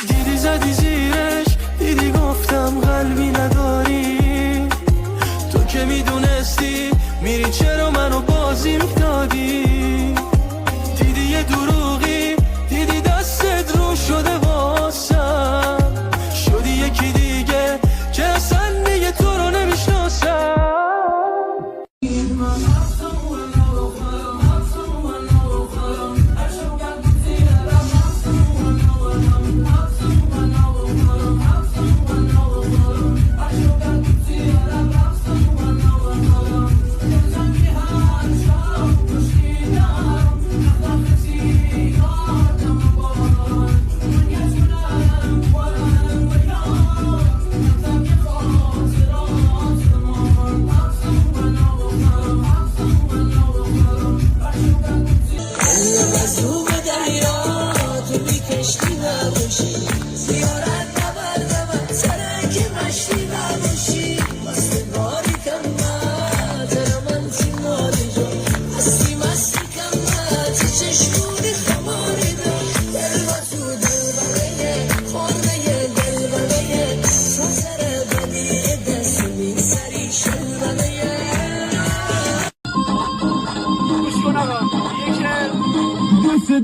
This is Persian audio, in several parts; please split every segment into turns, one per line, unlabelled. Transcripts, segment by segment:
دیدی زدی زیرش، دیدی گفتم قلبی نداری. تو که میدونستی میری چرا منو بازیم دادی. دیدی یه دروغی، دیدی دستت رو شده واسم، شدی یکی دیگه که اصلا دیگه تو رو نمیشناسم.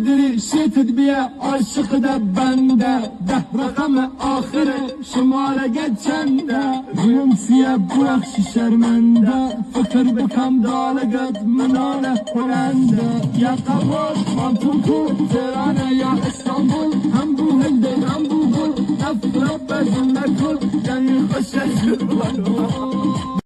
دری شیتت بیا عاشق ده بنده، 10 رقم آخر شماره چنده، رویم سیه بخشی شرمنده، فکر بکم دالگت منال هلنده. یا قبول من تو تهرانه یا استانبول، هم بو هنده هم بو گل، نفرت بزن نکل یعنی خوشش